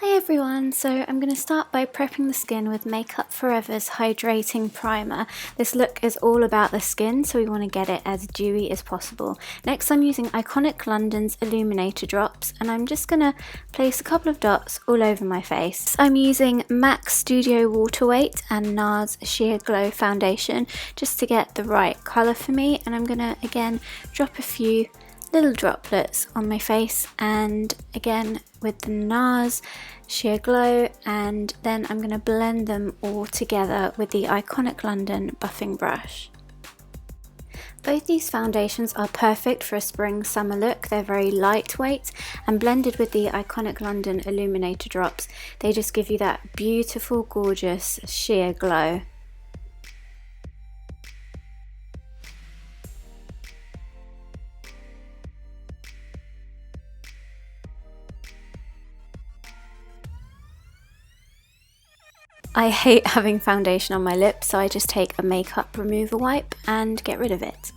Everyone, so I'm going to start by prepping the skin with Makeup Forever's Hydrating Primer. This look is all about the skin, so we want to get it as dewy as possible. Next I'm using Iconic London's Illuminator Drops, and I'm just going to place a couple of dots all over my face. I'm using M.A.C Studio Waterweight and NARS Sheer Glow Foundation just to get the right colour for me, and I'm going to again drop a few little droplets on my face, and again with the NARS Sheer Glow, and then I'm going to blend them all together with the Iconic London buffing brush. Both these foundations are perfect for a spring-summer look. They're very lightweight, and blended with the Iconic London Illuminator Drops, they just give you that beautiful, gorgeous sheer glow. I hate having foundation on my lips, so I just take a makeup remover wipe and get rid of it.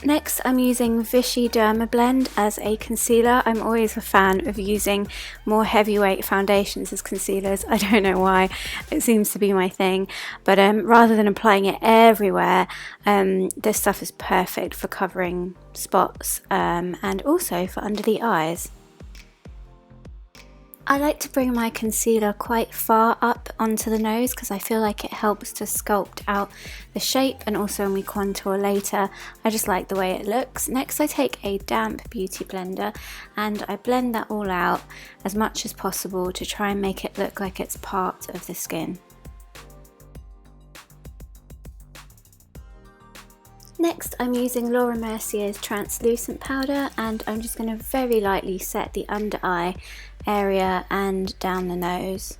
Next I'm using VICHY Dermablend as a concealer. I'm always a fan of using more heavyweight foundations as concealers. I don't know why, it seems to be my thing, but rather than applying it everywhere, this stuff is perfect for covering spots and also for under the eyes. I like to bring my concealer quite far up onto the nose because I feel like it helps to sculpt out the shape, and also when we contour later, I just like the way it looks. Next I take a damp beauty blender and I blend that all out as much as possible to try and make it look like it's part of the skin. Next I'm using Laura Mercier's translucent powder, and I'm just going to very lightly set the under eye area and down the nose.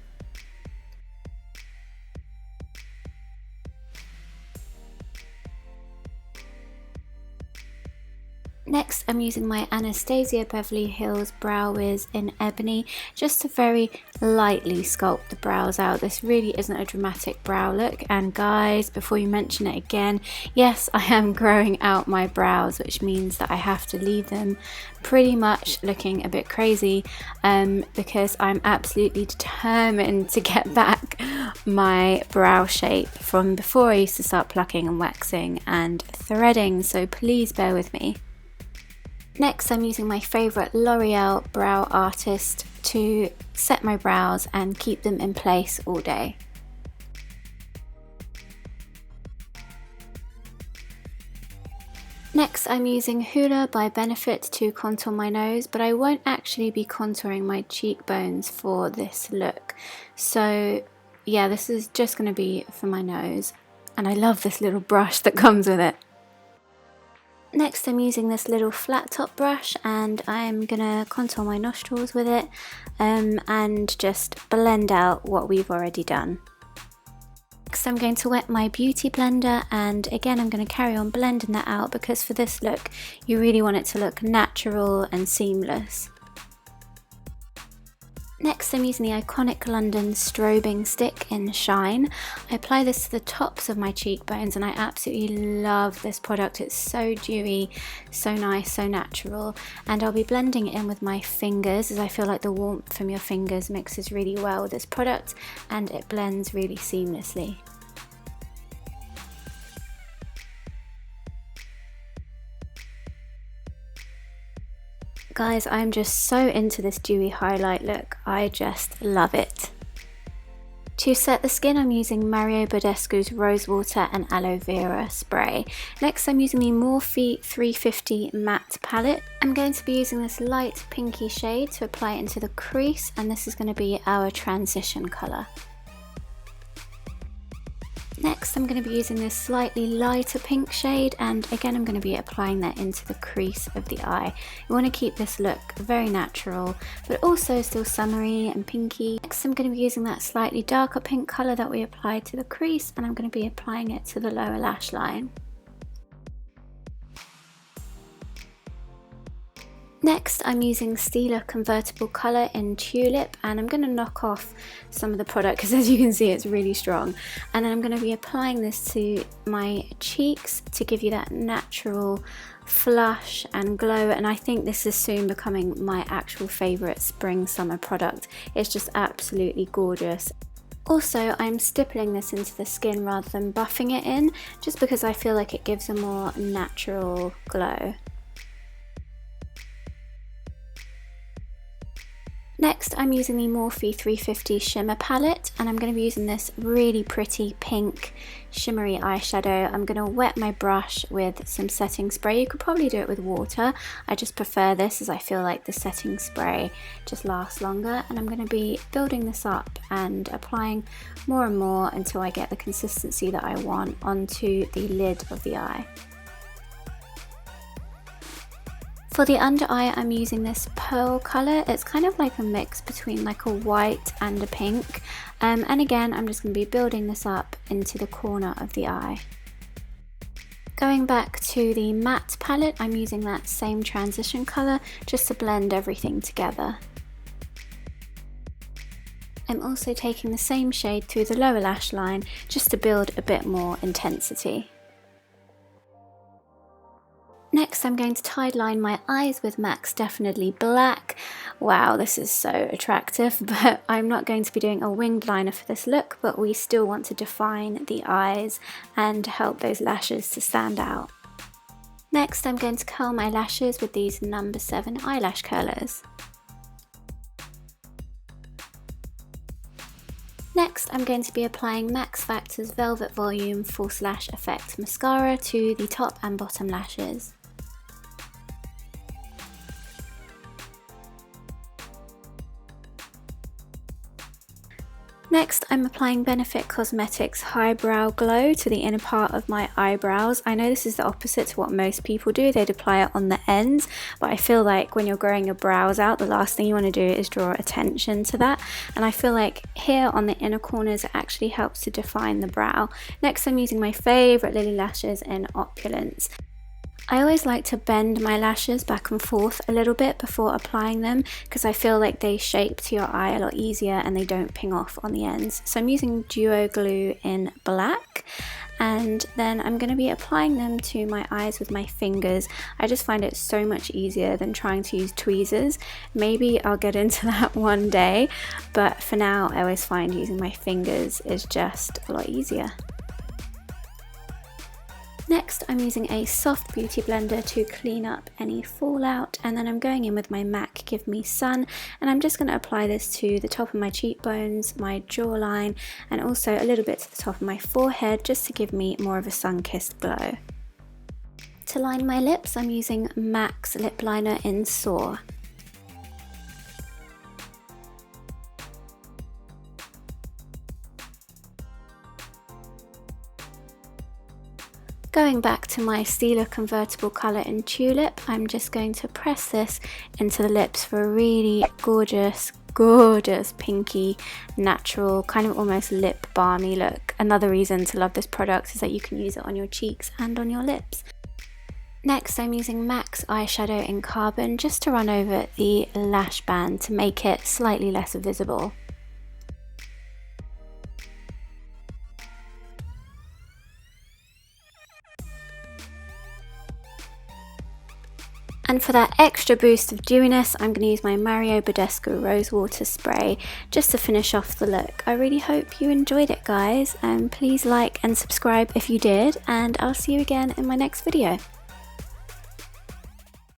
Next I'm using my Anastasia Beverly Hills Brow Wiz in Ebony just to very lightly sculpt the brows out. This really isn't a dramatic brow look, and guys, before you mention it again, yes, I am growing out my brows, which means that I have to leave them pretty much looking a bit crazy because I'm absolutely determined to get back my brow shape from before I used to start plucking and waxing and threading, so please bear with me. Next I'm using my favourite L'Oreal Brow Artist to set my brows and keep them in place all day. Next I'm using Hoola by Benefit to contour my nose, but I won't actually be contouring my cheekbones for this look. So yeah, this is just going to be for my nose, and I love this little brush that comes with it. Next I'm using this little flat top brush and I'm gonna contour my nostrils with it and just blend out what we've already done. Next I'm going to wet my beauty blender, and again I'm going to carry on blending that out because for this look you really want it to look natural and seamless. Next I'm using the Iconic London Strobing stick in Shine. I apply this to the tops of my cheekbones and I absolutely love this product. It's so dewy, so nice, so natural, and I'll be blending it in with my fingers as I feel like the warmth from your fingers mixes really well with this product and it blends really seamlessly. Guys, I'm just so into this dewy highlight look, I just love it. To set the skin, I'm using Badescu's Rosewater and Aloe Vera spray. Next, I'm using the Morphe 350 matte palette. I'm going to be using this light pinky shade to apply it into the crease, and this is going to be our transition colour. Next I'm going to be using this slightly lighter pink shade, and again I'm going to be applying that into the crease of the eye. You want to keep this look very natural but also still summery and pinky. Next I'm going to be using that slightly darker pink colour that we applied to the crease, and I'm going to be applying it to the lower lash line. Next, I'm using Stila Convertible colour in Tulip, and I'm going to knock off some of the product because, as you can see, it's really strong. And then I'm going to be applying this to my cheeks to give you that natural flush and glow, and I think this is soon becoming my actual favourite spring summer product. It's just absolutely gorgeous. Also, I'm stippling this into the skin rather than buffing it in, just because I feel like it gives a more natural glow. Next, I'm using the Morphe 350 Shimmer Palette, and I'm going to be using this really pretty pink shimmery eyeshadow. I'm going to wet my brush with some setting spray. You could probably do it with water. I just prefer this as I feel like the setting spray just lasts longer, and I'm going to be building this up and applying more and more until I get the consistency that I want onto the lid of the eye. For the under eye, I'm using this pearl colour. It's kind of like a mix between like a white and a pink. And again, I'm just going to be building this up into the corner of the eye. Going back to the matte palette, I'm using that same transition colour just to blend everything together. I'm also taking the same shade through the lower lash line just to build a bit more intensity. Next, I'm going to tide line my eyes with M.A.C Definitely Black. Wow, this is so attractive, but I'm not going to be doing a winged liner for this look, but we still want to define the eyes and help those lashes to stand out. Next, I'm going to curl my lashes with these No. 7 eyelash curlers. Next, I'm going to be applying Max Factor's Velvet Volume False Lash Effect Mascara to the top and bottom lashes. Next, I'm applying Benefit Cosmetics Highbrow Glow to the inner part of my eyebrows. I know this is the opposite to what most people do, they'd apply it on the ends, but I feel like when you're growing your brows out, the last thing you want to do is draw attention to that. And I feel like here on the inner corners, it actually helps to define the brow. Next, I'm using my favourite Lilly Lashes in Opulence. I always like to bend my lashes back and forth a little bit before applying them because I feel like they shape to your eye a lot easier and they don't ping off on the ends. So I'm using Duo Glue in black, and then I'm going to be applying them to my eyes with my fingers. I just find it so much easier than trying to use tweezers. Maybe I'll get into that one day, but for now I always find using my fingers is just a lot easier. Next, I'm using a soft beauty blender to clean up any fallout, and then I'm going in with my M.A.C Give Me Sun, and I'm just going to apply this to the top of my cheekbones, my jawline, and also a little bit to the top of my forehead just to give me more of a sun-kissed glow. To line my lips, I'm using M.A.C lip liner in Soor. Going back to my Stila Convertible colour in Tulip, I'm just going to press this into the lips for a really gorgeous pinky, natural, kind of almost lip balmy look. Another reason to love this product is that you can use it on your cheeks and on your lips. Next, I'm using M.A.C eyeshadow in Carbon just to run over the lash band to make it slightly less visible. And for that extra boost of dewiness, I'm going to use my Badescu Rosewater spray just to finish off the look. I really hope you enjoyed it, guys, and please like and subscribe if you did, and I'll see you again in my next video.